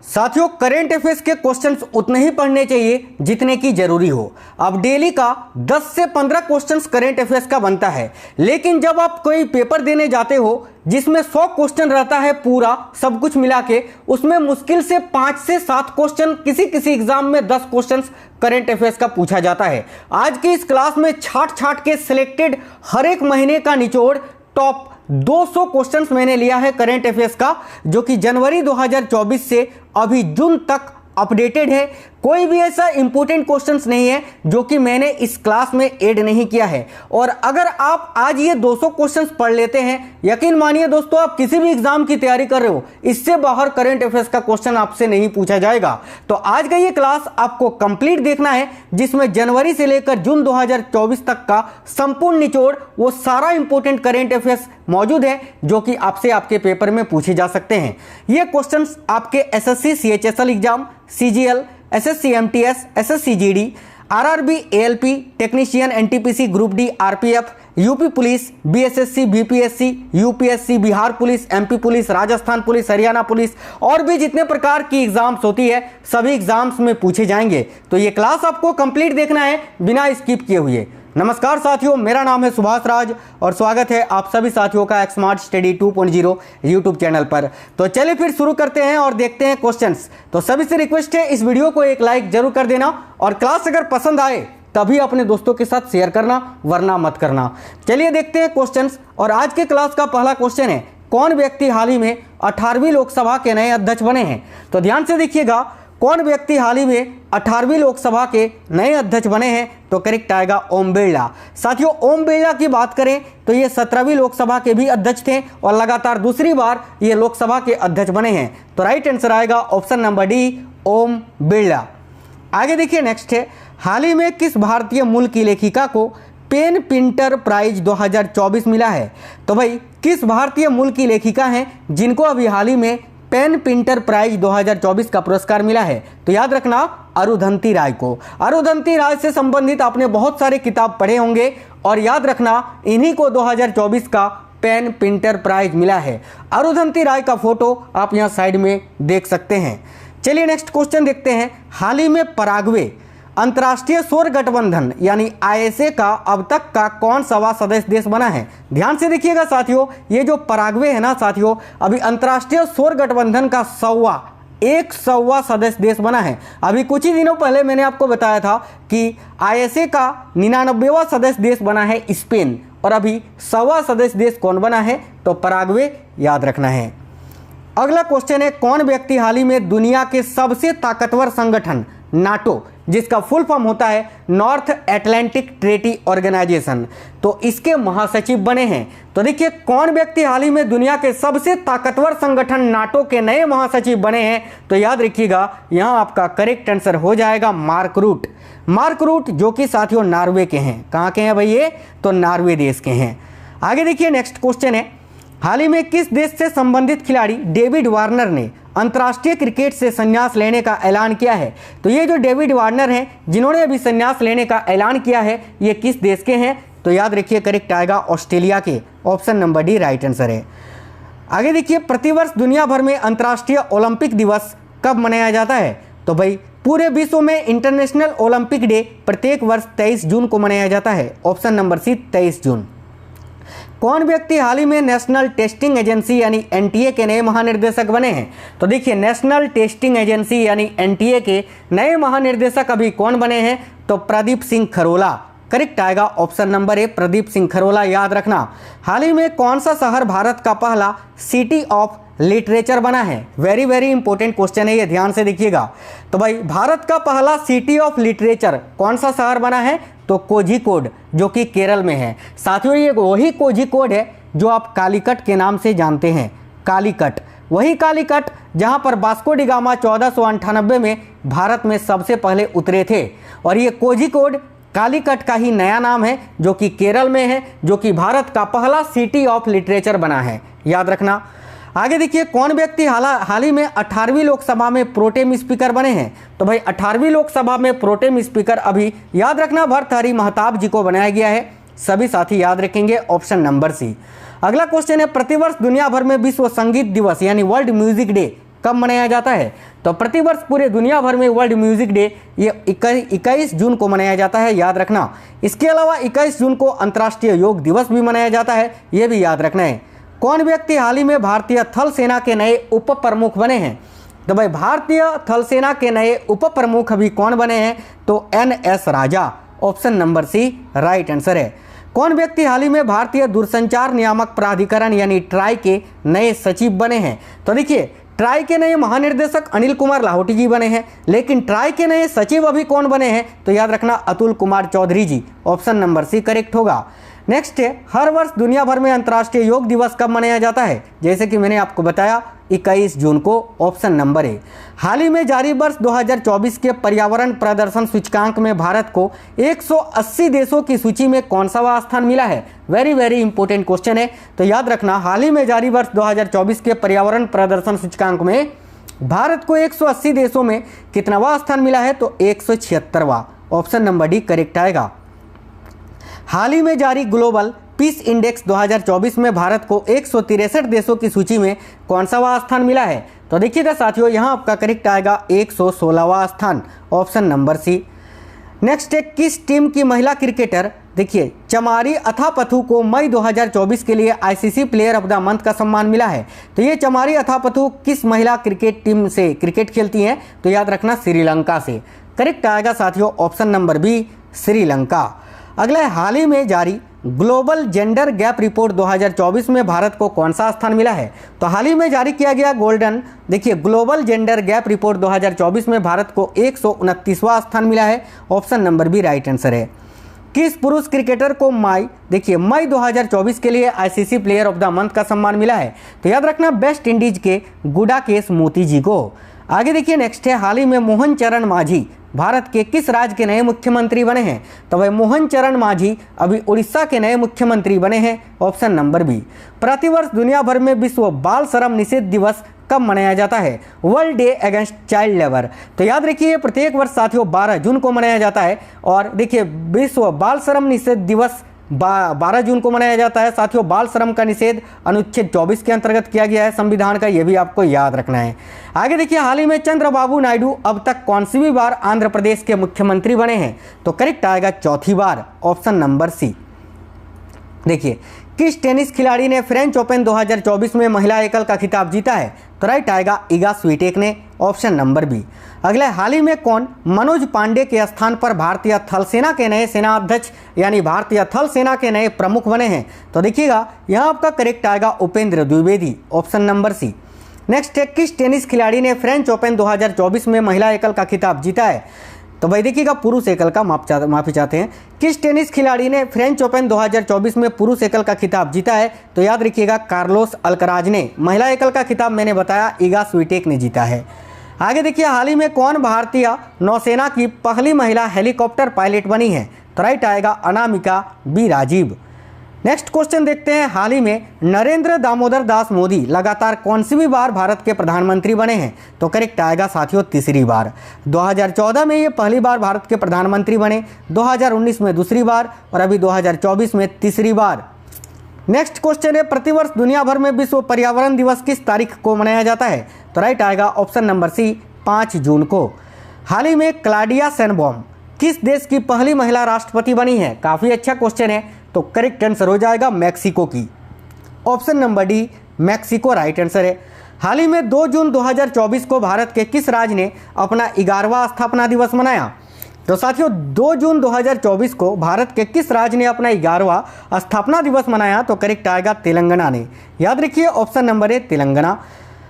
साथियों, current affairs के questions उतने ही पढ़ने चाहिए जितने की जरूरी हो। अब डेली का 10 से 15 क्वेश्चंस करेंट अफेयर्स का बनता है, लेकिन जब आप कोई पेपर देने जाते हो जिसमें 100 क्वेश्चन रहता है पूरा सब कुछ मिला के, उसमें मुश्किल से 5 से 7 क्वेश्चन, किसी किसी एग्जाम में 10 क्वेश्चंस करेंट अफेयर्स का पूछा जाता है। आज की इस क्लास में छाट छाट के सिलेक्टेड हर एक महीने का निचोड़ टॉप 200 क्वेश्चंस मैंने लिया है करेंट अफेयर्स का, जो कि जनवरी 2024 से अभी जून तक अपडेटेड है। कोई भी ऐसा इंपॉर्टेंट क्वेश्चंस नहीं है जो कि मैंने इस क्लास में ऐड नहीं किया है। और अगर आप आज ये 200 क्वेश्चंस पढ़ लेते हैं, यकीन मानिए दोस्तों, आप किसी भी एग्जाम की तैयारी कर रहे हो, इससे बाहर करंट अफेयर्स का क्वेश्चन आपसे नहीं पूछा जाएगा। तो आज का ये क्लास आपको कंप्लीट देखना है, जिसमें जनवरी से लेकर जून 2024 तक का संपूर्ण निचोड़, वो सारा इंपॉर्टेंट करेंट अफेयर्स मौजूद है जो कि आपसे आपके पेपर में पूछे जा सकते हैं। ये क्वेश्चंस आपके SSC CHSL exam, CGL, SSC MTS, SSC GD, RRB, ALP, technician, NTPC, group D, RPF, UP police, BSSC, BPSC, UPSC, Bihar police, MP police, Rajasthan police, Haryana police और भी जितने प्रकार की एग्जाम्स होती है सभी एग्जाम्स में पूछे जाएंगे। तो ये क्लास आपको कंप्लीट देखना है बिना स्किप किए हुए। नमस्कार साथियों, मेरा नाम है सुभाष राज और स्वागत है आप सभी साथियों का स्मार्ट स्टडी 2.0 यूट्यूब चैनल पर। तो चलिए फिर शुरू करते हैं और देखते हैं क्वेश्चंस। तो सभी से रिक्वेस्ट है, इस वीडियो को एक लाइक जरूर कर देना और क्लास अगर पसंद आए तभी अपने दोस्तों के साथ शेयर करना, वरना मत करना। चलिए देखते हैं क्वेश्चंस। और आज के क्लास का पहला क्वेश्चन है, कौन व्यक्ति हाल ही में 18वीं लोकसभा के नए अध्यक्ष बने हैं? तो ध्यान से देखिएगा, कौन व्यक्ति हाल ही में 18वीं लोकसभा के नए अध्यक्ष बने हैं? तो करेक्ट आएगा ओम बिरला। साथियों, ओम बिरला की बात करें तो ये 17वीं लोकसभा के भी अध्यक्ष थे और लगातार दूसरी बार ये लोकसभा के अध्यक्ष बने हैं। तो राइट आंसर आएगा option number D, Om Birla. आगे देखिए, नेक्स्ट है, हाल ही में किस भारतीय मूल की लेखिका को पेन पिंटर प्राइज 2024 मिला है? तो भाई, किस भारतीय मूल की लेखिका हैं जिनको अभी हाल ही में पेन पिंटर प्राइज 2024 का पुरस्कार मिला है? तो याद रखना, अरुंधति राय को। अरुंधति राय से संबंधित आपने बहुत सारे किताब पढ़े होंगे और याद रखना, इन्हीं को 2024 का पेन पिंटर प्राइज मिला है। अरुंधति राय का फोटो आप यहाँ साइड में देख सकते हैं। चलिए नेक्स्ट क्वेश्चन देखते हैं, हाल ही में पराग्वे अंतर्राष्ट्रीय सौर गठबंधन यानी आईएसए का अब तक का कौन सा सदस्य देश बना है? ध्यान से देखिएगा साथियों, ये जो पराग्वे है ना साथियों, अभी अंतर्राष्ट्रीय सौर गठबंधन का 100वां सदस्य देश बना है। अभी कुछ ही दिनों पहले मैंने आपको बताया था कि आईएसए का 99वां सदस्य देश बना है स्पेन, और अभी 100वां सदस्य देश कौन बना है? तो पराग्वे, याद रखना है। अगला क्वेश्चन है, कौन व्यक्ति हाल ही में दुनिया के सबसे ताकतवर संगठन नाटो, जिसका फुल फॉर्म होता है नॉर्थ एटलांटिक ट्रेटी ऑर्गेनाइजेशन, तो इसके महासचिव बने हैं? तो देखिए, कौन व्यक्ति हाल ही में दुनिया के सबसे ताकतवर संगठन नाटो के नए महासचिव बने हैं? तो याद रखिएगा, यहां आपका करेक्ट आंसर हो जाएगा मार्क रूट। मार्क रूट, जो कि साथियों नॉर्वे के हैं। कहां के हैं भाई ये? तो नॉर्वे देश के हैं। आगे देखिए, नेक्स्ट क्वेश्चन है, हाल ही में किस देश से संबंधित खिलाड़ी डेविड वार्नर ने अंतर्राष्ट्रीय क्रिकेट से संन्यास लेने का ऐलान किया है? तो ये जो डेविड वार्नर हैं, जिन्होंने अभी संन्यास लेने का ऐलान किया है, ये किस देश के हैं? तो याद रखिए, करेक्ट आएगा ऑस्ट्रेलिया के। Option number D right answer है। आगे देखिए, प्रतिवर्ष दुनिया भर में अंतर्राष्ट्रीय ओलंपिक दिवस कब मनाया जाता है? तो भाई, पूरे विश्व में इंटरनेशनल ओलंपिक डे प्रत्येक वर्ष 23 जून को मनाया जाता है। ऑप्शन नंबर सी 23 जून। कौन व्यक्ति हाल ही में नेशनल टेस्टिंग एजेंसी यानी एनटीए के नए महानिर्देशक बने हैं? तो देखिए, नेशनल टेस्टिंग एजेंसी यानी एनटीए के नए महानिर्देशक अभी कौन बने हैं? तो प्रदीप सिंह खरोला। करेक्ट आएगा ऑप्शन नंबर ए, प्रदीप सिंह खरोला, याद रखना। हाल ही में कौन सा शहर भारत का पहला सिटी ऑफ लिटरेचर बना है? वेरी वेरी इंपॉर्टेंट क्वेश्चन है ये, ध्यान से देखिएगा। तो भाई, भारत का पहला सिटी ऑफ लिटरेचर कौन सा शहर बना है? तो कोझिकोड, जो कि केरल में है। साथियों, ये वही कोझिकोड है जो आप कालीकट के नाम से जानते हैं। कालीकट, वही कालीकट जहां पर वास्को डी गामा 1498 में भारत में सबसे पहले उतरे थे। और ये कोझिकोड कालीकट का ही नया नाम है, जो कि केरल में है, जो कि भारत का पहला सिटी ऑफ लिटरेचर बना है। याद रखना। आगे देखिए, कौन व्यक्ति हाल ही में 18वीं लोकसभा में प्रोटेम स्पीकर बने हैं? तो भाई, 18वीं लोकसभा में प्रोटेम स्पीकर अभी, याद रखना, भर्तृहरि महताब जी को बनाया गया है। सभी साथी याद रखेंगे, ऑप्शन नंबर सी। अगला क्वेश्चन है, प्रतिवर्ष दुनिया भर में विश्व संगीत दिवस यानी वर्ल्ड म्यूजिक डे कब मनाया जाता है? तो प्रतिवर्ष पूरे दुनिया भर में वर्ल्ड म्यूजिक डे ये 21 जून को मनाया जाता है, याद रखना। इसके अलावा 21 जून को अंतर्राष्ट्रीय योग दिवस भी मनाया जाता है, ये भी याद रखना है। कौन व्यक्ति हाल ही में भारतीय थल सेना के नए उप प्रमुख बने हैं? तो भाई भारतीय थल सेना के नए उप प्रमुख अभी कौन बने हैं? तो NS Raja, option number C right answer है। कौन व्यक्ति हाल ही में भारतीय दूरसंचार नियामक प्राधिकरण यानी ट्राई के नए सचिव बने हैं? तो देखिए ट्राई के नए महानिर्देशक अनिल कुमार लाहौटी जी बने हैं, लेकिन ट्राई के नए सचिव अभी कौन बने हैं? तो याद रखना अतुल कुमार चौधरी जी, ऑप्शन नंबर सी करेक्ट होगा। नेक्स्ट है, हर वर्ष दुनिया भर में अंतर्राष्ट्रीय योग दिवस कब मनाया जाता है? जैसे कि मैंने आपको बताया 21 जून को, ऑप्शन नंबर ए। हाल ही में जारी वर्ष 2024 के पर्यावरण प्रदर्शन सूचकांक में भारत को 180 देशों की सूची में कौन सा स्थान मिला है? वेरी इंपॉर्टेंट क्वेश्चन है, तो याद रखना हाल ही में जारी वर्ष 2024 के पर्यावरण प्रदर्शन सूचकांक में भारत को 180 देशों में कितनावा स्थान मिला है? तो 176वां, ऑप्शन नंबर डी करेक्ट आएगा। हाल ही में जारी ग्लोबल पीस इंडेक्स 2024 में भारत को 163 देशों की सूची में कौन सा स्थान मिला है? तो देखिएगा साथियों, यहाँ आपका करेक्ट आएगा 116वां स्थान, ऑप्शन नंबर सी। नेक्स्ट है, किस टीम की महिला क्रिकेटर देखिए चमारी अथापथु को मई 2024 के लिए ICC player of the month का सम्मान मिला है? तो ये चमारी अथापथु किस महिला क्रिकेट टीम से क्रिकेट खेलती हैं? तो याद रखना श्रीलंका से, करेक्ट आएगा साथियों, ऑप्शन नंबर बी श्रीलंका। अगला है, हाल ही में जारी ग्लोबल जेंडर गैप रिपोर्ट 2024 में भारत को कौन सा स्थान मिला है? तो हाल ही में जारी किया गया देखिए ग्लोबल जेंडर गैप रिपोर्ट 2024 में भारत को 129वां स्थान मिला है, option number B right answer है। किस पुरुष क्रिकेटर को मई 2024 के लिए ICC player of the month का सम्मान मिला है? तो याद रखना वेस्ट इंडीज के गुडाकेश मोती जी को। आगे देखिए नेक्स्ट है, हाल ही में मोहन चरण मांझी भारत के किस राज्य के नए मुख्यमंत्री बने हैं? तो वह मोहन चरण मांझी अभी उड़ीसा के नए मुख्यमंत्री बने हैं, ऑप्शन नंबर बी। प्रतिवर्ष दुनिया भर में विश्व बाल श्रम निषेध दिवस कब मनाया जाता है? World day against child labour. तो याद रखिए प्रत्येक वर्ष साथियों 12 जून को मनाया जाता है, और देखिए विश्व बाल श्रम निषेध दिवस 12 जून को मनाया जाता है। साथियों बाल श्रम का निषेध अनुच्छेद 24 के अंतर्गत किया गया है संविधान का, यह भी आपको याद रखना है। आगे देखिए, हाल ही में चंद्रबाबू नायडू अब तक कौन-सी बार आंध्र प्रदेश के मुख्यमंत्री बने हैं? तो करेक्ट आएगा चौथी बार, ऑप्शन नंबर सी। देखिए किस टेनिस खिलाड़ी ने फ्रेंच ओपन 2024 में महिला एकल का खिताब जीता है? तो राइट आएगा इगा स्वीटेक ने, ऑप्शन नंबर बी। अगला, हाल ही में कौन मनोज पांडे के स्थान पर भारतीय थल सेना के नए सेनाध्यक्ष यानी भारतीय थल सेना के नए प्रमुख बने हैं? तो देखिएगा यहाँ आपका करेक्ट आएगा Upendra Dwivedi, option number C. Next है, किस टेनिस खिलाड़ी ने फ्रेंच ओपन 2024 में महिला एकल का खिताब जीता है? तो भाई देखिएगा पुरुष एकल का माफी चाहते हैं। किस टेनिस खिलाड़ी ने फ्रेंच ओपन 2024 में पुरुष एकल का खिताब जीता है? तो याद रखिएगा कार्लोस अल्कराज ने। महिला एकल का खिताब मैंने बताया इगा स्वीटेक ने जीता है। आगे देखिए, हाल ही में कौन भारतीय नौसेना की पहली महिला हेलीकॉप्टर पायलट बनी है? तो राइट आएगा Anamika B Rajeev. Next question देखते हैं, हाल ही में नरेंद्र दामोदर दास मोदी लगातार कौन-सी बार भारत के प्रधानमंत्री बने हैं? तो करेक्ट आएगा साथियों तीसरी बार। 2014 में ये पहली बार भारत के प्रधानमंत्री बने, 2019 में दूसरी बार और अभी 2024 में तीसरी बार। नेक्स्ट क्वेश्चन है, प्रतिवर्ष दुनिया भर में विश्व पर्यावरण दिवस किस तारीख को मनाया जाता है? तो राइट आएगा ऑप्शन नंबर सी 5 जून को। हाल ही में क्लाडिया शेनबॉम किस देश की पहली महिला राष्ट्रपति बनी है? काफ़ी अच्छा क्वेश्चन है, तो करेक्ट आंसर हो जाएगा मैक्सिको की, option number D Mexico right answer है। हाल ही में 2 जून 2024 को भारत के किस राज्य ने अपना 11वां स्थापना दिवस मनाया? तो साथियों 2 जून 2024 को भारत के किस राज्य ने अपना 11वां स्थापना दिवस मनाया? तो करेक्ट आएगा तेलंगाना ने, याद रखिए ऑप्शन नंबर ए तेलंगाना।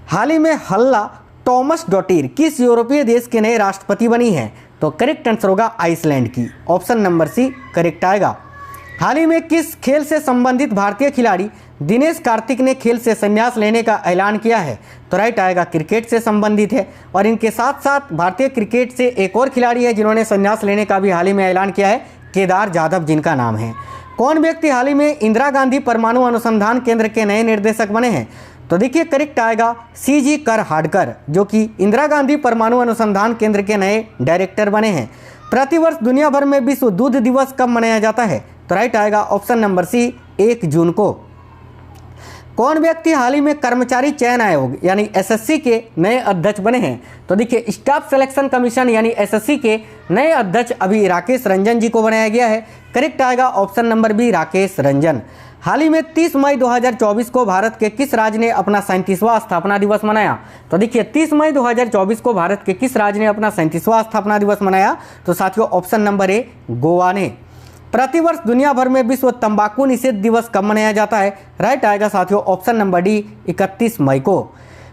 हाल ही में हल्ला टॉमस डॉटिर किस यूरोपीय देश के नए राष्ट्रपति बनी है? तो करेक्ट आंसर होगा आइसलैंड की, ऑप्शन नंबर सी करेक्ट आएगा। हाल ही में किस खेल से संबंधित भारतीय खिलाड़ी दिनेश कार्तिक ने खेल से संन्यास लेने का ऐलान किया है? तो राइट आएगा क्रिकेट से संबंधित है, और इनके साथ साथ भारतीय क्रिकेट से एक और खिलाड़ी है जिन्होंने संन्यास लेने का भी हाल ही में ऐलान किया है, केदार जाधव जिनका नाम है। कौन व्यक्ति हाल ही में इंदिरा गांधी परमाणु अनुसंधान केंद्र के नए निर्देशक बने हैं? तो देखिए करेक्ट आएगा CG कर हाडकर, जो कि इंदिरा गांधी परमाणु अनुसंधान केंद्र के नए डायरेक्टर बने हैं। प्रतिवर्ष दुनिया भर में विश्व दूध दिवस कब मनाया जाता है? तो राइट आएगा ऑप्शन नंबर सी 1 जून को। कौन व्यक्ति हाल ही में कर्मचारी चयन आयोग यानी एसएससी के नए अध्यक्ष बने हैं? तो देखिए स्टाफ सिलेक्शन कमीशन यानी एसएससी के नए अध्यक्ष अभी राकेश रंजन जी को बनाया गया है। करेक्ट आएगा option number B, Rakesh Ranjan. हाल ही में 30 मई 2024 को भारत के किस राज्य ने अपना 37वां स्थापना दिवस मनाया? तो देखिए 30 मई 2024 को भारत के किस राज्य ने अपना 37वां स्थापना दिवस मनाया? तो साथियों ऑप्शन नंबर ए, गोवा ने। प्रतिवर्ष दुनिया भर में विश्व तंबाकू निषेध दिवस कब मनाया जाता है? राइट आएगा साथियों ऑप्शन नंबर डी, 31 मई को।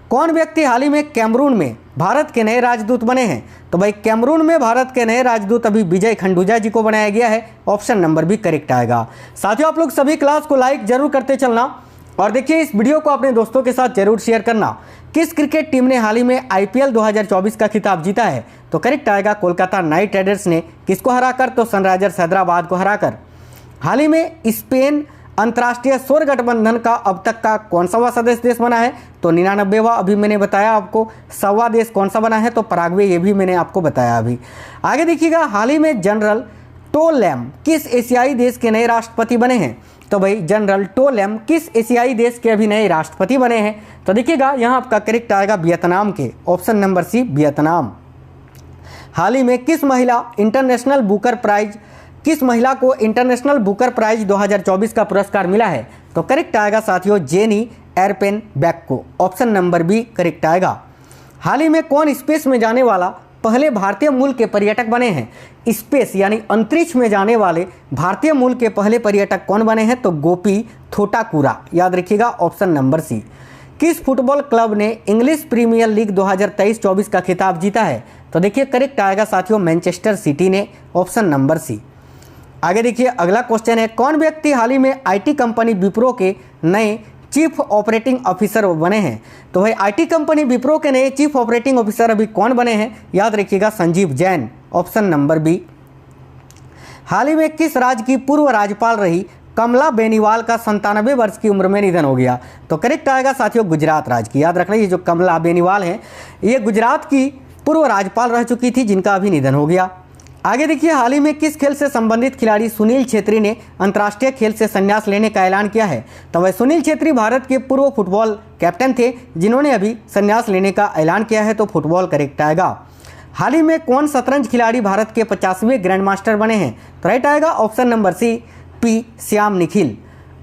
कौन व्यक्ति हाल ही में कैमरून में भारत के नए राजदूत बने हैं? तो भाई कैमरून में भारत के नए राजदूत अभी विजय खंडूजा जी को बनाया गया है। ऑप्शन नंबर बी करेक्ट आएगा। साथियों आप लोग सभी क्लास को लाइक जरूर करते चलना और देखिए इस वीडियो को अपने दोस्तों के साथ जरूर शेयर करना। किस क्रिकेट टीम ने हाल ही में आईपीएल 2024 का खिताब जीता है? तो करेक्ट आएगा कोलकाता नाइट राइडर्स ने। किसको हराकर? तो सनराइजर्स हैदराबाद को हराकर। हाल ही में स्पेन अंतर्राष्ट्रीय सौर गठबंधन का अब तक का कौन सा सदस्य देश बना है? तो 99वां। अभी मैंने बताया आपको। 100वां देश कौन सा बना है? तो पराग्वे, ये भी मैंने आपको बताया अभी। आगे देखिएगा हाल ही में जनरल टो लैम किस एशियाई देश के नए राष्ट्रपति बने हैं? तो भाई जनरल टो लैम किस एशियाई देश के अभी नए राष्ट्रपति बने हैं? तो देखिएगा यहाँ आपका करेक्ट आएगा वियतनाम के। Option number C, Vietnam. हाल ही में किस महिला को इंटरनेशनल बुकर प्राइज 2024 का पुरस्कार मिला है? तो करेक्ट आएगा साथियों जेनी एरपेन बैक को। ऑप्शन नंबर बी करेक्ट आएगा। हाल ही में कौन स्पेस में जाने वाला पहले भारतीय मूल के पर्यटक बने हैं? स्पेस यानी अंतरिक्ष में जाने वाले भारतीय मूल के पहले पर्यटक कौन बने हैं? तो गोपी थोटाकुरा। याद रखिएगा ऑप्शन नंबर सी। किस फुटबॉल क्लब ने इंग्लिश प्रीमियर लीग 2023-24 का खिताब जीता है? तो देखिए करेक्ट आएगा साथियों मैनचेस्टर सिटी ने। Option number C. आगे देखिए अगला क्वेश्चन है कौन व्यक्ति हाल ही में आईटी कंपनी विप्रो के नए चीफ ऑपरेटिंग ऑफिसर बने हैं? तो भाई आईटी कंपनी विप्रो के नए चीफ ऑपरेटिंग ऑफिसर अभी कौन बने हैं? याद रखिएगा Sanjeev Jain. Option number B. हाल ही में किस राज्य की पूर्व राज्यपाल रही कमला बेनीवाल का 97 वर्ष की उम्र में निधन हो गया? तो करेक्ट आएगा साथियों गुजरात राज्य की। याद रखना ये जो कमला बेनीवाल है ये गुजरात की पूर्व राज्यपाल रह चुकी थी जिनका अभी निधन हो गया। आगे देखिए हाल ही में किस खेल से संबंधित खिलाड़ी सुनील छेत्री ने अंतर्राष्ट्रीय खेल से संन्यास लेने का ऐलान किया है? तो वह सुनील छेत्री भारत के पूर्व फुटबॉल कैप्टन थे जिन्होंने अभी संन्यास लेने का ऐलान किया है। तो फुटबॉल करेक्ट आएगा। हाल ही में कौन शतरंज खिलाड़ी भारत के 50वें ग्रैंड मास्टर बने हैं? तो राइट आएगा option number C, P Shyam Nikhil.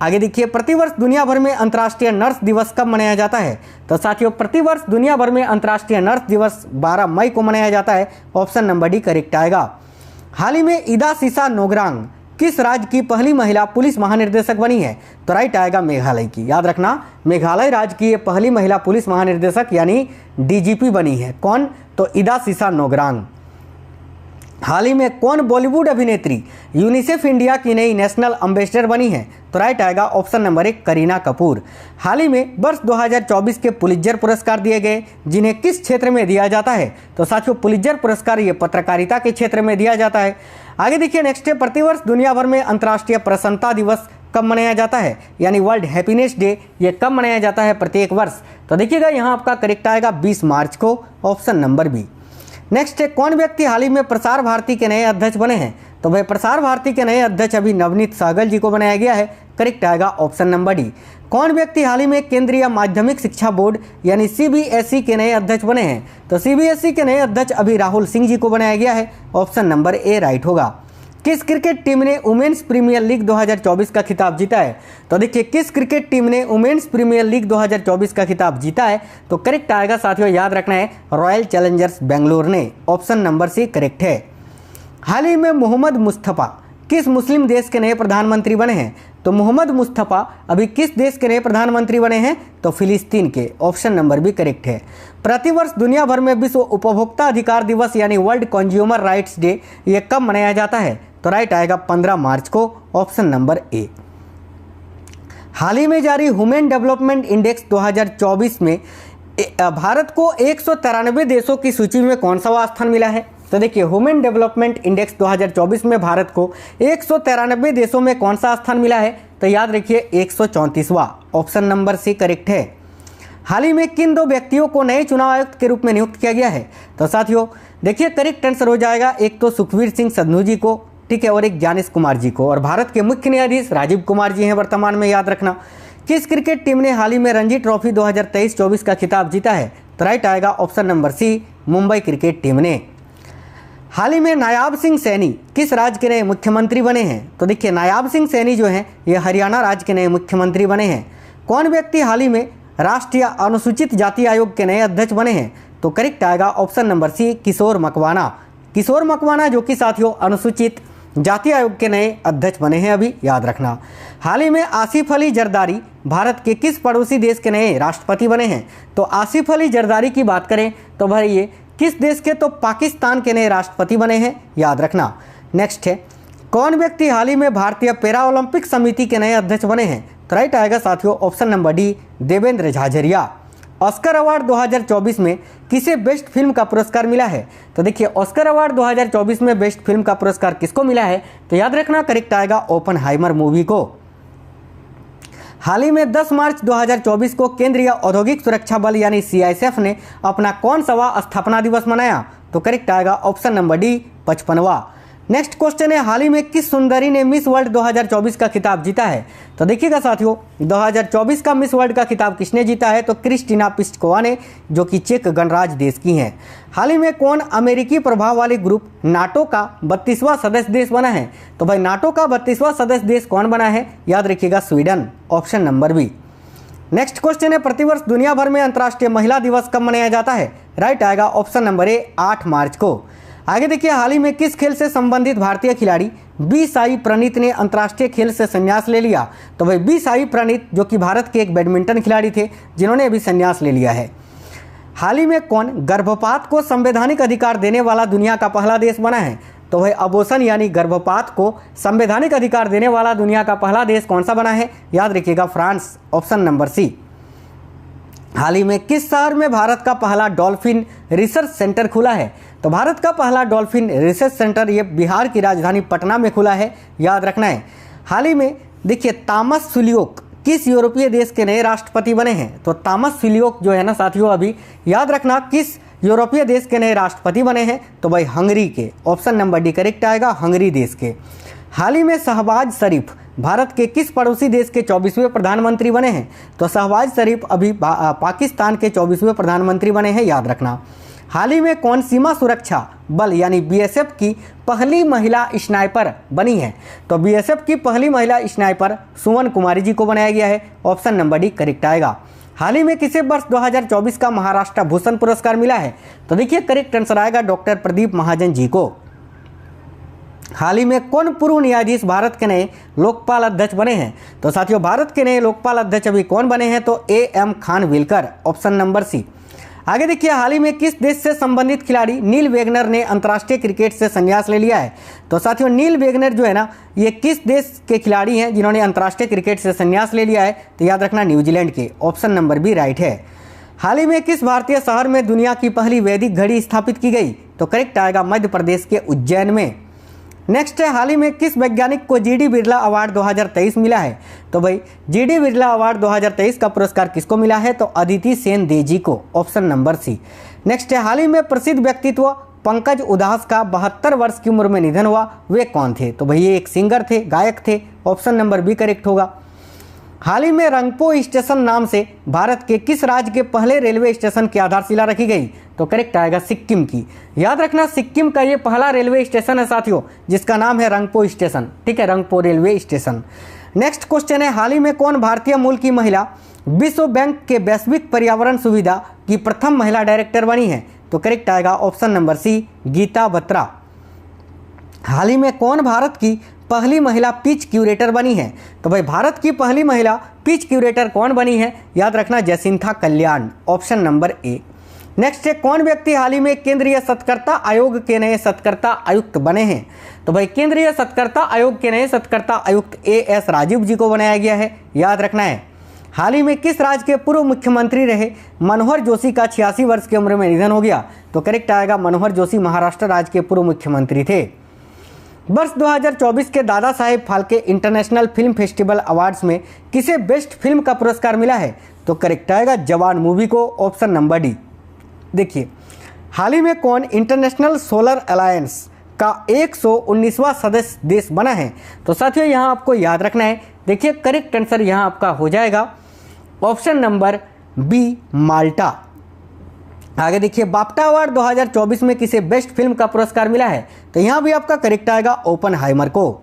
आगे देखिए प्रतिवर्ष दुनिया भर में अंतर्राष्ट्रीय नर्स दिवस कब मनाया जाता है? तो साथियों प्रतिवर्ष दुनिया भर में अंतर्राष्ट्रीय नर्स दिवस 12 मई को मनाया जाता है। ऑप्शन नंबर डी करेक्ट आएगा। हाल ही में इदा सिसा नोग्रांग किस राज्य की पहली महिला पुलिस महानिर्देशक बनी है? तो राइट आएगा मेघालय की। याद रखना मेघालय राज्य की ये पहली महिला पुलिस महानिर्देशक यानी डीजीपी बनी है। कौन? तो इदा सिसा नोग्रांग। हाल ही में कौन बॉलीवुड अभिनेत्री यूनिसेफ इंडिया की नई नेशनल एम्बेसडर बनी है? तो राइट आएगा ऑप्शन नंबर 1, करीना कपूर। हाल ही में वर्ष 2024 के पुलित्जर पुरस्कार दिए गए जिन्हें किस क्षेत्र में दिया जाता है? तो साथियों पुलित्जर पुरस्कार ये पत्रकारिता के क्षेत्र में दिया जाता है। आगे देखिए नेक्स्ट है प्रतिवर्ष दुनिया भर में अंतर्राष्ट्रीय प्रसन्नता दिवस कब मनाया जाता है? यानी वर्ल्ड हैप्पीनेस डे ये कब मनाया जाता है प्रत्येक वर्ष? तो देखिएगा यहाँ आपका करेक्ट आएगा 20 मार्च को। Option number B. नेक्स्ट है कौन व्यक्ति हाल ही में प्रसार भारती के नए अध्यक्ष बने हैं? तो भाई प्रसार भारती के नए अध्यक्ष अभी नवनीत सहगल जी को बनाया गया है। करेक्ट आएगा ऑप्शन नंबर डी। कौन व्यक्ति हाल ही में केंद्रीय माध्यमिक शिक्षा बोर्ड यानी सीबीएसई के नए अध्यक्ष बने हैं? तो सीबीएसई के नए अध्यक्ष अभी राहुल सिंह जी को बनाया गया है। ऑप्शन नंबर ए राइट होगा। किस क्रिकेट टीम ने वुमेन्स प्रीमियर लीग 2024 का खिताब जीता है? तो देखिए किस क्रिकेट टीम ने वुमेन्स प्रीमियर लीग 2024 का खिताब जीता है? तो करेक्ट आएगा साथियों याद रखना है रॉयल चैलेंजर्स बेंगलोर ने। ऑप्शन नंबर सी करेक्ट है। हाल ही में मोहम्मद मुस्तफ़ा किस मुस्लिम देश के नए प्रधानमंत्री बने हैं? तो मोहम्मद मुस्तफ़ा अभी किस देश के नए प्रधानमंत्री बने हैं? तो फिलिस्तीन के। ऑप्शन नंबर बी करेक्ट है। प्रतिवर्ष दुनिया भर में विश्व उपभोक्ता अधिकार दिवस यानी वर्ल्ड कंज्यूमर राइट्स डे ये कब मनाया जाता है? तो राइट आएगा 15 मार्च को। ऑप्शन नंबर ए। हाल ही में जारी ह्यूमन डेवलपमेंट इंडेक्स 2024 में भारत को 193 देशों की सूची में कौन सा स्थान मिला है? तो देखिए ह्यूमन डेवलपमेंट इंडेक्स 2024 में भारत को 193 देशों में कौन सा स्थान मिला है? तो याद रखिए 134वां। ऑप्शन नंबर सी करेक्ट है। हाल ही में किन 2 व्यक्तियों को नए चुनाव आयुक्त के रूप में नियुक्त किया गया है? तो साथियों देखिए करेक्ट आंसर हो जाएगा एक तो सुखवीर सिंह संधू जी को, ठीक है, और एक ज्ञानेश कुमार जी को। और भारत के मुख्य न्यायाधीश राजीव कुमार जी हैं वर्तमान में। याद रखना किस क्रिकेट टीम ने हाल ही में रणजी ट्रॉफी 2023-24 का खिताब जीता है? तो राइट आएगा option number C, Mumbai cricket team ने। हाल ही में नायाब सिंह सैनी किस राज्य के नए मुख्यमंत्री बने हैं? तो देखिए नायाब सिंह सैनी जो हैं ये हरियाणा राज्य के नए मुख्यमंत्री बने हैं। कौन व्यक्ति हाल ही में राष्ट्रीय अनुसूचित जाति आयोग के नए अध्यक्ष बने हैं? तो करेक्ट आएगा ऑप्शन नंबर सी, किशोर मकवाना। किशोर मकवाना जो कि साथियों अनुसूचित जाति आयोग के नए अध्यक्ष बने हैं, अभी याद रखना। हाल ही में आसिफ अली जरदारी भारत के किस पड़ोसी देश के नए राष्ट्रपति बने हैं? तो आसिफ अली जरदारी की बात करें तो भाई ये किस देश के? तो पाकिस्तान के नए राष्ट्रपति बने हैं, याद रखना। नेक्स्ट है, कौन व्यक्ति हाल ही में भारतीय पैरा ओलंपिक समिति के नए अध्यक्ष बने हैं? तो राइट आएगा साथियों option number D, Devendra Jhajharia. Oscar award 2024 में किसे बेस्ट फिल्म का पुरस्कार मिला है? तो देखिए ऑस्कर अवार्ड 2024 में बेस्ट फिल्म का पुरस्कार किसको मिला है? तो याद रखना करेक्ट आएगा ओपनहाइमर मूवी को। हाल ही में 10 मार्च 2024 को केंद्रीय औद्योगिक सुरक्षा बल यानी CISF ने अपना कौन सा स्थापना दिवस मनाया? तो करेक्ट आएगा ऑप्शन नंबर डी, 55वां। नेक्स्ट क्वेश्चन है, हाल ही में किस सुंदरी ने मिस वर्ल्ड 2024 का खिताब जीता है? तो देखिएगा साथियों 2024 का मिस वर्ल्ड का खिताब किसने जीता है? तो क्रिस्टीना पिस्कोवा ने, जो कि चेक गणराज्य देश की हैं। हाल ही में कौन अमेरिकी प्रभाव वाले ग्रुप नाटो का 32वां सदस्य देश बना है? तो भाई नाटो का 32वां सदस्य देश कौन बना है? याद रखिएगा Sweden, option number B. Next question है, प्रतिवर्ष दुनिया भर में अंतर्राष्ट्रीय महिला दिवस कब मनाया जाता है? राइट आएगा ऑप्शन नंबर ए, 8 मार्च को। आगे देखिए, हाल ही में किस खेल से संबंधित भारतीय खिलाड़ी बी साई प्रणीत ने अंतर्राष्ट्रीय खेल से संन्यास ले लिया? तो भाई बी साई प्रणीत जो कि भारत के एक बैडमिंटन खिलाड़ी थे, जिन्होंने अभी संन्यास ले लिया है। हाल ही में कौन गर्भपात को संवैधानिक अधिकार देने वाला दुनिया का पहला देश बना है? तो भाई अबॉर्शन यानी गर्भपात को संवैधानिक अधिकार देने वाला दुनिया का पहला देश कौन सा बना है? याद रखिएगा फ्रांस, ऑप्शन नंबर सी। हाल ही में किस शहर में भारत का पहला डॉल्फिन रिसर्च सेंटर खुला है? तो भारत का पहला डॉल्फिन रिसर्च सेंटर ये बिहार की राजधानी पटना में खुला है, याद रखना है। हाल ही में देखिए तामस सुलियोक किस यूरोपीय देश के नए राष्ट्रपति बने हैं? तो तामस सुलियोक जो है ना साथियों, अभी याद रखना किस यूरोपीय देश के नए राष्ट्रपति बने हैं? तो भाई हंगरी के, ऑप्शन नंबर डी करेक्ट आएगा, हंगरी देश के। हाल ही में शहबाज शरीफ भारत के किस पड़ोसी देश के 24वें प्रधानमंत्री बने हैं? तो शहबाज शरीफ अभी पाकिस्तान के 24वें प्रधानमंत्री बने हैं, याद रखना। हाल ही में कौन सीमा सुरक्षा बल यानी BSF की पहली महिला स्नाइपर बनी है? तो BSF की पहली महिला स्नाइपर सुमन कुमारी जी को बनाया गया है, ऑप्शन नंबर डी करेक्ट आएगा। हाल ही में किसे वर्ष 2024 का महाराष्ट्र भूषण पुरस्कार मिला है? तो देखिए करेक्ट आंसर आएगा डॉक्टर प्रदीप महाजन जी को। हाल ही में कौन पूर्व न्यायाधीश भारत के नए लोकपाल अध्यक्ष बने हैं? तो साथियों भारत के नए लोकपाल अध्यक्ष अभी कौन बने हैं? तो AM Khanwilkar, option number C. आगे देखिए, हाल ही में किस देश से संबंधित खिलाड़ी नील वेगनर ने अंतर्राष्ट्रीय क्रिकेट से संन्यास ले लिया है? तो साथियों नील वेगनर जो है ना, ये किस देश के खिलाड़ी हैं जिन्होंने अंतर्राष्ट्रीय क्रिकेट से संन्यास ले लिया है? तो याद रखना न्यूजीलैंड के, ऑप्शन नंबर बी राइट है। हाल ही में किस भारतीय शहर में दुनिया की पहली वैदिक घड़ी स्थापित की गई? तो करेक्ट आएगा मध्य प्रदेश के उज्जैन में। नेक्स्ट है, हाल ही में किस वैज्ञानिक को GD बिरला अवार्ड 2023 मिला है? तो भाई GD बिरला अवार्ड 2023 का पुरस्कार किसको मिला है? तो अदिति सेन देजी को, ऑप्शन नंबर सी। नेक्स्ट है, हाल ही में प्रसिद्ध व्यक्तित्व पंकज उधास का 72 वर्ष की उम्र में निधन हुआ, वे कौन थे? तो भाई ये एक सिंगर थे, गायक थे, ऑप्शन नंबर बी करेक्ट होगा। हाल ही में रंगपो स्टेशन नाम से भारत के किस राज्य के पहले रेलवे स्टेशन की आधारशिला रखी गई? तो करेक्ट आएगा सिक्किम की। याद रखना सिक्किम का ये पहला रेलवे स्टेशन है साथियों, जिसका नाम है रंगपो स्टेशन, ठीक है, Rangpo railway station. Next question है, हाल ही में कौन भारतीय मूल की महिला विश्व बैंक के वैश्विक पर्यावरण सुविधा की प्रथम महिला डायरेक्टर बनी है? तो करेक्ट आएगा option number C, Geeta Batra. हाल ही में कौन भारत की पहली महिला पिच क्यूरेटर बनी है? तो भाई भारत की पहली महिला पिच क्यूरेटर कौन बनी है? याद रखना जयसिंथा कल्याण, ऑप्शन नंबर ए। नेक्स्ट है, कौन व्यक्ति हाल ही में केंद्रीय सत्कर्ता आयोग के नए सत्कर्ता आयुक्त बने हैं? तो भाई केंद्रीय सत्कर्ता आयोग के नए सत्कर्ता आयुक्त AS राजीव जी को बनाया गया है, याद रखना है। हाल ही में किस राज्य के पूर्व मुख्यमंत्री रहे मनोहर जोशी का 86 वर्ष की उम्र में निधन हो गया? तो करेक्ट आएगा मनोहर जोशी महाराष्ट्र राज्य के पूर्व मुख्यमंत्री थे। वर्ष 2024 के Dada Saheb Phalke international film festival awards में किसे बेस्ट फिल्म का पुरस्कार मिला है? तो करेक्ट आएगा जवान मूवी को, ऑप्शन नंबर डी। देखिए, हाल ही में कौन इंटरनेशनल सोलर अलायंस का 119वां सदस्य देश बना है? तो साथियों यहाँ आपको याद रखना है देखिए करेक्ट आंसर यहाँ आपका हो जाएगा ऑप्शन नंबर बी, माल्टा। आगे देखिए बाफ्टा अवार्ड 2024 में किसे बेस्ट फिल्म का पुरस्कार मिला है, तो यहाँ भी आपका करेक्ट आएगा ओपनहाइमर को।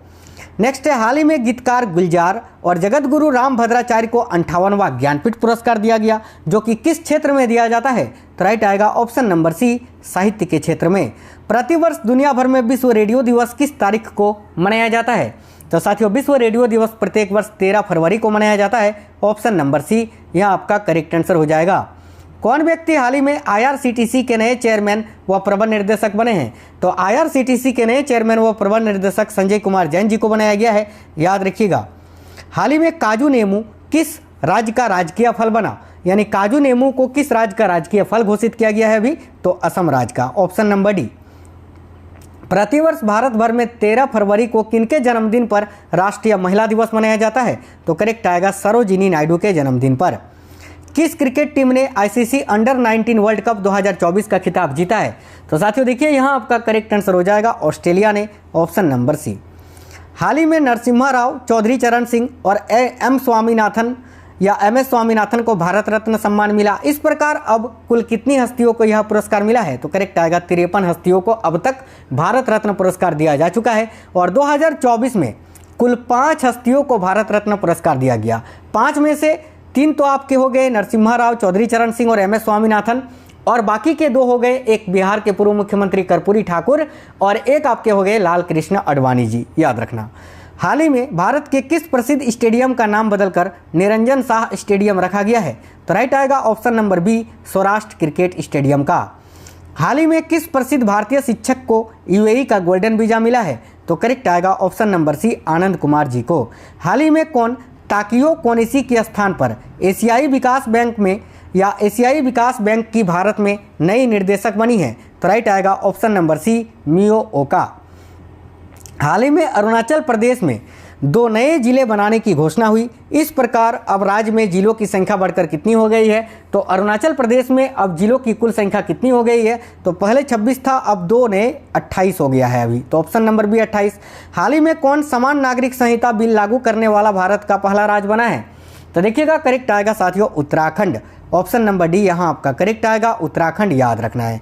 नेक्स्ट है हाल ही में गीतकार गुलजार और जगत गुरु राम भद्राचार्य को 58वां ज्ञानपीठ पुरस्कार दिया गया, जो कि किस क्षेत्र में दिया जाता है, तो राइट आएगा ऑप्शन नंबर सी, साहित्य के क्षेत्र में। प्रतिवर्ष दुनिया भर में विश्व रेडियो दिवस किस तारीख को मनाया जाता है, तो साथियों विश्व रेडियो दिवस प्रत्येक वर्ष 13 फरवरी को मनाया जाता है, ऑप्शन नंबर सी यह आपका करेक्ट आंसर हो जाएगा। कौन व्यक्ति हाल ही में IRCTC के नए चेयरमैन व प्रबंध निर्देशक बने हैं, तो IRCTC के नए चेयरमैन व प्रबंध निर्देशक संजय कुमार जैन जी को बनाया गया है, याद रखिएगा। हाल ही में काजू नेमू किस राज्य का राजकीय फल बना, यानी काजू नेमू को किस राज्य का राजकीय फल घोषित किया गया है अभी, तो असम राज्य का, ऑप्शन नंबर डी। प्रतिवर्ष भारत भर में 13 फरवरी को किनके जन्मदिन पर राष्ट्रीय महिला दिवस मनाया जाता है, तो करेक्ट आएगा सरोजिनी नायडू के जन्मदिन पर। किस क्रिकेट टीम ने ICC अंडर 19 वर्ल्ड कप 2024 का खिताब जीता है, तो साथियों देखिए यहाँ आपका करेक्ट आंसर हो जाएगा ऑस्ट्रेलिया ने, ऑप्शन नंबर सी। हाल ही में नरसिम्हा राव, चौधरी चरण सिंह और MS स्वामीनाथन को भारत रत्न सम्मान मिला। इस प्रकार अब कुल कितनी हस्तियों को यह पुरस्कार मिला है, तो करेक्ट आएगा 53 हस्तियों को अब तक भारत रत्न पुरस्कार दिया जा चुका है, और 2024 में कुल 5 हस्तियों को भारत रत्न पुरस्कार दिया गया। 5 में से 3 तो आपके हो गए नरसिम्हा राव, चौधरी चरण सिंह और MS स्वामीनाथन, और बाकी के 2 हो गए, एक बिहार के पूर्व मुख्यमंत्री कर्पूरी ठाकुर और एक आपके हो गए लाल कृष्ण आडवाणी जी, याद रखना। हाल ही में भारत के किस प्रसिद्ध स्टेडियम का नाम बदलकर निरंजन शाह स्टेडियम रखा गया है, तो राइट आएगा option number B, Saurashtra cricket stadium का। हाल ही में किस प्रसिद्ध भारतीय शिक्षक को UAE का गोल्डन वीजा मिला है, तो करेक्ट आएगा ऑप्शन नंबर सी, आनंद कुमार जी को। हाल ही में कौन ताकियो कोनिशी के स्थान पर एशियाई विकास बैंक में या एशियाई विकास बैंक की भारत में नई निर्देशक बनी है, तो राइट आएगा ऑप्शन नंबर सी, मियो ओका। हाल ही में अरुणाचल प्रदेश में 2 नए जिले बनाने की घोषणा हुई। इस प्रकार अब राज्य में जिलों की संख्या बढ़कर कितनी हो गई है, तो अरुणाचल प्रदेश में अब जिलों की कुल संख्या कितनी हो गई है, तो पहले 26 था, अब 2 नए 28 हो गया है अभी, तो ऑप्शन नंबर बी 28। हाल ही में कौन समान नागरिक संहिता बिल लागू करने वाला भारत का पहला राज्य बना है, तो देखिएगा करेक्ट आएगा साथियों उत्तराखंड, ऑप्शन नंबर डी यहाँ आपका करेक्ट आएगा, उत्तराखंड याद रखना है।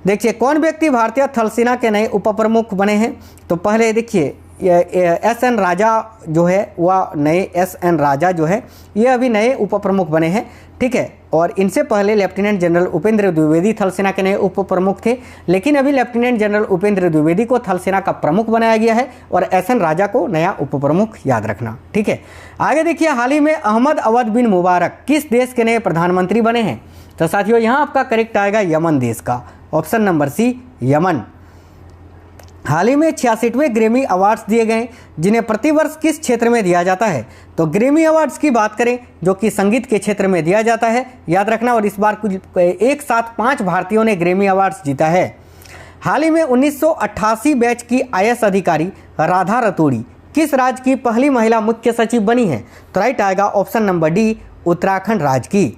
देखिए कौन व्यक्ति भारतीय थल सेना के नए उप प्रमुख बने हैं, तो पहले देखिए SN राजा जो है वह नए SN राजा जो है ये अभी नए उप प्रमुख बने हैं, ठीक है। और इनसे पहले लेफ्टिनेंट जनरल उपेंद्र द्विवेदी थल सेना के नए उप प्रमुख थे, लेकिन अभी लेफ्टिनेंट जनरल उपेंद्र द्विवेदी को थल सेना का प्रमुख बनाया गया है और SN राजा को नया उप प्रमुख, याद रखना, ठीक है। आगे देखिए हाल ही में अहमद अवध बिन मुबारक किस देश के नए प्रधानमंत्री बने हैं, तो साथियों यहाँ आपका करेक्ट आएगा यमन देश का, ऑप्शन नंबर सी, यमन। हाल ही में 66वें ग्रैमी अवार्ड्स दिए गए, जिन्हें प्रतिवर्ष किस क्षेत्र में दिया जाता है, तो ग्रैमी अवार्ड्स की बात करें जो कि संगीत के क्षेत्र में दिया जाता है, याद रखना। और इस बार कुछ एक साथ 5 भारतीयों ने ग्रैमी अवार्ड्स जीता है। हाल ही में 1988 बैच की IAS अधिकारी राधा रतूड़ी किस राज्य की पहली महिला मुख्य सचिव बनी है, तो राइट आएगा ऑप्शन नंबर डी, उत्तराखंड राज्य की।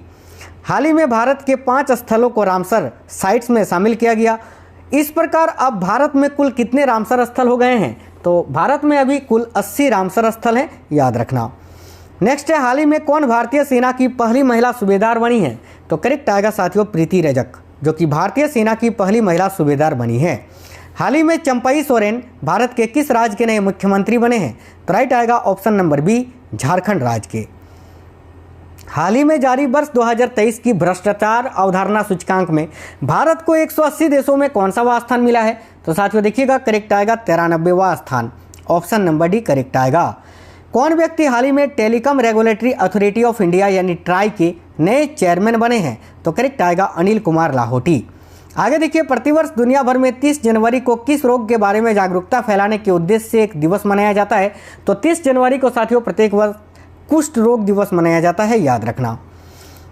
हाल ही में भारत के 5 स्थलों को रामसर साइट्स में शामिल किया गया। इस प्रकार अब भारत में कुल कितने रामसर स्थल हो गए हैं, तो भारत में अभी कुल 80 रामसर स्थल हैं, याद रखना। नेक्स्ट है हाल ही में कौन भारतीय सेना की पहली महिला सूबेदार बनी है, तो करेक्ट आएगा साथियों प्रीति रजक, जो कि भारतीय सेना की पहली महिला सूबेदार बनी है। हाल ही में चंपई सोरेन भारत के किस राज्य के नए मुख्यमंत्री बने हैं, तो राइट आएगा ऑप्शन नंबर बी, झारखंड राज्य के। हाल ही में जारी वर्ष 2023 की भ्रष्टाचार अवधारणा सूचकांक में भारत को 180 देशों में कौन सा स्थान मिला है, तो साथियों देखिएगा करेक्ट आएगा 93वां स्थान, ऑप्शन नंबर डी करेक्ट आएगा। कौन व्यक्ति हाल ही में telecom regulatory authority of India यानी ट्राई के नए चेयरमैन बने हैं, तो करेक्ट आएगा अनिल कुमार लाहोटी। आगे देखिए प्रतिवर्ष दुनिया भर में 30 जनवरी को किस रोग के बारे में जागरूकता फैलाने के उद्देश्य से एक दिवस मनाया जाता है, तो 30 जनवरी को साथियों प्रत्येक वर्ष कुष्ठ रोग दिवस मनाया जाता है, याद रखना।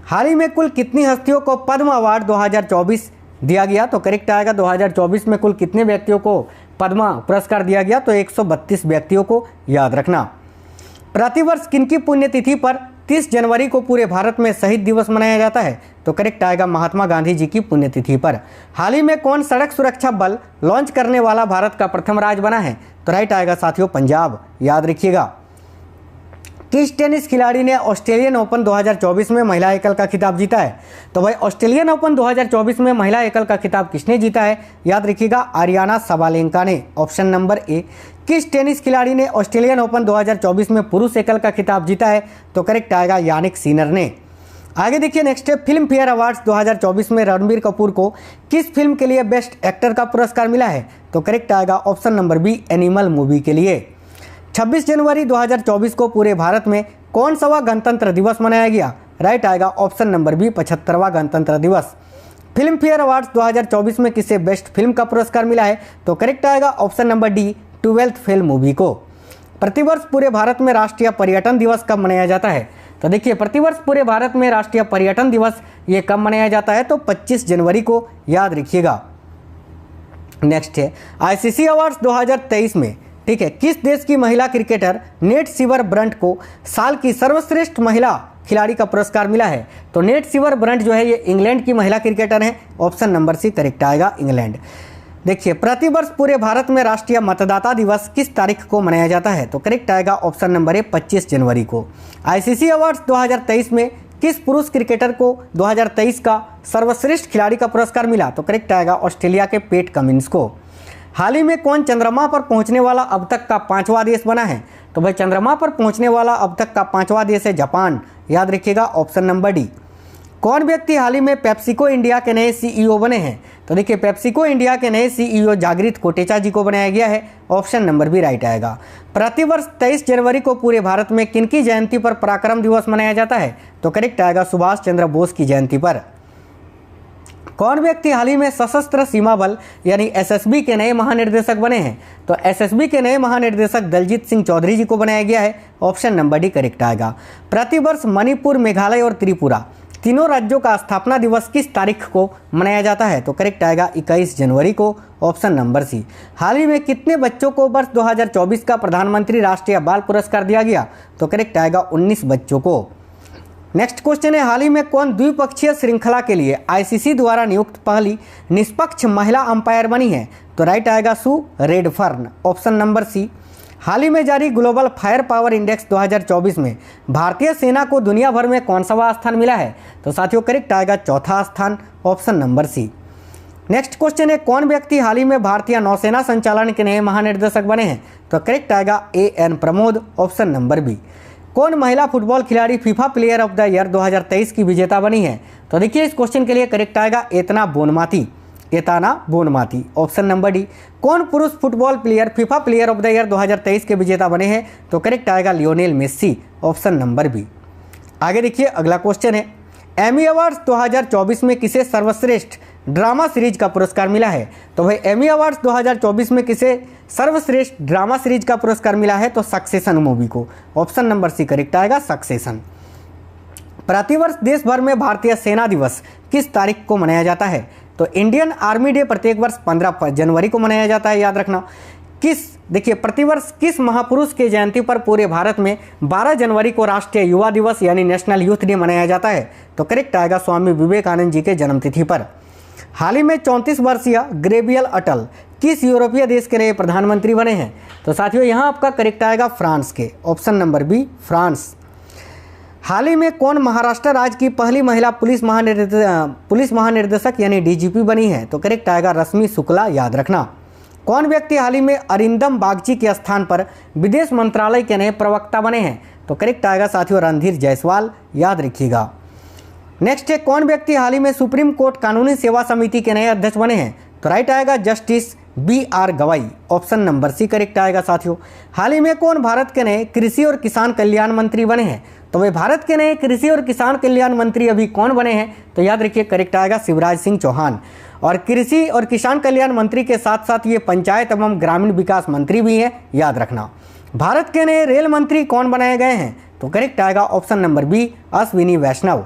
हाल ही में कुल कितनी हस्तियों को पद्म अवार्ड 2024 दिया गया, तो करेक्ट आएगा 2024 में कुल कितने व्यक्तियों को पद्म पुरस्कार दिया गया, तो 132 व्यक्तियों को, याद रखना। प्रतिवर्ष किनकी पुण्यतिथि पर 30 जनवरी को पूरे भारत में शहीद दिवस मनाया जाता है, तो करेक्ट आएगा महात्मा गांधी जी की पुण्यतिथि पर। हाल ही में कौन सड़क सुरक्षा बल लॉन्च करने वाला भारत का प्रथम राज्य बना है, तो राइट आएगा साथियों पंजाब, याद रखिएगा। किस टेनिस खिलाड़ी ने ऑस्ट्रेलियन ओपन 2024 में महिला एकल का खिताब जीता है? तो भाई ऑस्ट्रेलियन ओपन 2024 में महिला एकल का खिताब किसने जीता है? याद रखिएगा, आरियाना सबालेंका ने। ऑप्शन नंबर ए। किस टेनिस खिलाड़ी ने ऑस्ट्रेलियन ओपन 2024 में पुरुष एकल का खिताब जीता है? तो करेक्ट आएगा यानिक सिनर ने। आगे देखिए, नेक्स्ट है फिल्म फेयर अवार्ड्स 2024 में रणबीर कपूर को किस फिल्म के लिए बेस्ट एक्टर का पुरस्कार मिला है? तो करेक्ट आएगा option number B, Animal movie के लिए। 26 जनवरी 2024 को पूरे भारत में कौन सा गणतंत्र दिवस मनाया गया? राइट आएगा ऑप्शन नंबर बी, 75वां गणतंत्र दिवस। फिल्म फेयर अवार्ड्स 2024 में किसे बेस्ट फिल्म का पुरस्कार मिला है? तो करेक्ट आएगा option number D, 12th fail movie को। प्रतिवर्ष पूरे भारत में राष्ट्रीय पर्यटन दिवस कब मनाया जाता है? तो देखिए, प्रतिवर्ष पूरे भारत में राष्ट्रीय पर्यटन दिवस ये कब मनाया जाता है? तो 25 जनवरी को, याद रखिएगा। नेक्स्ट है आईसीसी अवार्ड्स 2023 में, ठीक है, किस देश की महिला क्रिकेटर नेट सीवर ब्रंट को साल की सर्वश्रेष्ठ महिला खिलाड़ी का पुरस्कार मिला है? तो नेट सीवर ब्रंट जो है ये इंग्लैंड की महिला क्रिकेटर है। ऑप्शन नंबर सी करेक्ट आएगा, इंग्लैंड। देखिए, प्रतिवर्ष पूरे भारत में राष्ट्रीय मतदाता दिवस किस तारीख को मनाया जाता है? तो करेक्ट आएगा ऑप्शन नंबर ए, 25 जनवरी को। आईसीसी अवार्ड्स 2023 में किस पुरुष क्रिकेटर को 2023 का सर्वश्रेष्ठ खिलाड़ी का पुरस्कार मिला? तो करेक्ट आएगा ऑस्ट्रेलिया के पेट कमिंस को। हाल ही में कौन चंद्रमा पर पहुंचने वाला अब तक का 5वां देश बना है? तो भाई चंद्रमा पर पहुंचने वाला अब तक का 5वां देश है जापान, याद रखिएगा ऑप्शन नंबर डी। कौन व्यक्ति हाल ही में पेप्सिको इंडिया के नए सीईओ बने हैं? तो देखिए, पेप्सिको इंडिया के नए सीईओ जागृत कोटेचा जी को बनाया गया है। ऑप्शन नंबर बी राइट आएगा। प्रतिवर्ष 23 जनवरी को पूरे भारत में किनकी जयंती पर पराक्रम दिवस मनाया जाता है? तो करेक्ट आएगा सुभाष चंद्र बोस की जयंती पर। कौन व्यक्ति हाल ही में सशस्त्र सीमा बल यानी एसएसबी के नए महानिर्देशक बने हैं? तो एसएसबी के नए महानिर्देशक दलजीत सिंह चौधरी जी को बनाया गया है। ऑप्शन नंबर डी करेक्ट आएगा। प्रतिवर्ष मणिपुर, मेघालय और त्रिपुरा तीनों राज्यों का स्थापना दिवस किस तारीख को मनाया जाता है? तो करेक्ट आएगा 21 जनवरी को। Option number C. हाल ही में कितने बच्चों को वर्ष 2024 का प्रधानमंत्री राष्ट्रीय बाल पुरस्कार दिया गया? तो करेक्ट आएगा 19 बच्चों को। नेक्स्ट क्वेश्चन है, हाल ही में कौन द्विपक्षीय श्रृंखला के लिए आईसीसी द्वारा नियुक्त पहली निष्पक्ष महिला अंपायर बनी है? तो राइट आएगा Sue Redfern. Option number C. हाल ही में जारी ग्लोबल फायर पावर इंडेक्स 2024 में भारतीय सेना को दुनिया भर में कौन सा स्थान मिला है? तो साथियों करेक्ट आएगा चौथा स्थान। Option number C. Next question है, कौन व्यक्ति हाल ही में भारतीय नौसेना संचालन के नए महानिर्देशक बने हैं? तो करेक्ट आएगा AN Pramod. Option number B. कौन महिला फुटबॉल खिलाड़ी FIFA player of the year 2023 की विजेता बनी है? तो देखिए, इस क्वेश्चन के लिए करेक्ट आएगा एतना बोनमाती। Option number D. कौन पुरुष football player FIFA player of the year 2023 के विजेता बने हैं? तो करेक्ट आएगा Lionel Messi. Option number B. आगे देखिए, अगला क्वेश्चन है, एमी अवार्ड्स 2024 में किसे सर्वश्रेष्ठ ड्रामा सीरीज का पुरस्कार मिला है? तो भाई एमी अवार्ड्स 2024 में किसे सर्वश्रेष्ठ ड्रामा सीरीज का पुरस्कार मिला है? तो सक्सेशन मूवी को। ऑप्शन नंबर सी करेक्ट आएगा, सक्सेशन। प्रतिवर्ष देश भर में भारतीय सेना दिवस किस तारीख को मनाया जाता है? तो इंडियन आर्मी डे प्रत्येक वर्ष 15 जनवरी को मनाया जाता है, याद रखना। देखिए, प्रतिवर्ष किस महापुरुष के जयंती पर पूरे भारत में 12 जनवरी को राष्ट्रीय युवा दिवस यानी नेशनल यूथ डे मनाया जाता है? तो करेक्ट आएगा स्वामी विवेकानंद जी के जन्मतिथि पर। हाल ही में 34 वर्षीय गैब्रियल अटल किस यूरोपीय देश के नए प्रधानमंत्री बने हैं? तो साथियों यहाँ आपका करेक्ट आएगा फ्रांस के। Option number B France. हाल ही में कौन महाराष्ट्र राज्य की पहली महिला पुलिस महानिर्देशक यानी डीजीपी बनी है? तो करेक्ट आएगा रश्मि शुक्ला, याद रखना। कौन व्यक्ति हाल ही में अरिंदम बागची के स्थान पर विदेश मंत्रालय के नए प्रवक्ता बने हैं? तो करेक्ट आएगा साथियों रणधीर जायसवाल, याद रखिएगा। नेक्स्ट है, कौन व्यक्ति हाल ही में सुप्रीम कोर्ट कानूनी सेवा समिति के नए अध्यक्ष बने हैं? तो राइट आएगा जस्टिस BR गवाई। ऑप्शन नंबर सी करेक्ट आएगा साथियों। हाल ही में कौन भारत के नए कृषि और किसान कल्याण मंत्री बने हैं? तो वे भारत के नए कृषि और किसान कल्याण मंत्री अभी कौन बने हैं? तो याद रखिए करेक्ट आएगा शिवराज सिंह चौहान। और कृषि और किसान कल्याण मंत्री के साथ साथ ये पंचायत एवं ग्रामीण विकास मंत्री भी हैं, याद रखना। भारत के नए रेल मंत्री कौन बनाए गए हैं? तो करेक्ट आएगा ऑप्शन नंबर बी अश्विनी वैष्णव।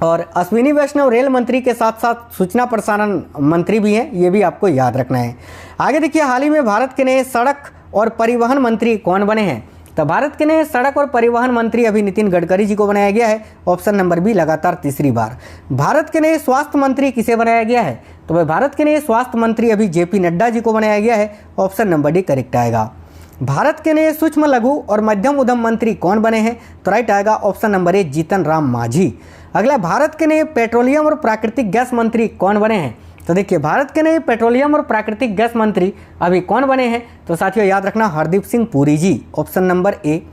और अश्विनी वैष्णव रेल मंत्री के साथ साथ सूचना प्रसारण मंत्री भी हैं, ये भी आपको याद रखना है। आगे देखिए, हाल ही में भारत के नए सड़क और परिवहन मंत्री कौन बने हैं? तो भारत के नए सड़क और परिवहन मंत्री अभी नितिन गडकरी जी को बनाया गया है। ऑप्शन नंबर बी लगातार तीसरी बार। भारत के नए स्वास्थ्य मंत्री किसे बनाया गया है? तो भाई भारत के नए स्वास्थ्य मंत्री अभी JP नड्डा जी को बनाया गया है। ऑप्शन नंबर डी करेक्ट आएगा। भारत के नए सूक्ष्म लघु और मध्यम उद्यम मंत्री कौन बने हैं? तो राइट आएगा ऑप्शन नंबर ए जीतन राम मांझी। अगला, भारत के नए पेट्रोलियम और प्राकृतिक गैस मंत्री कौन बने हैं? तो देखिए भारत के नए पेट्रोलियम और प्राकृतिक गैस मंत्री अभी कौन बने हैं? तो साथियों याद रखना हरदीप सिंह पुरी जी, ऑप्शन नंबर ए।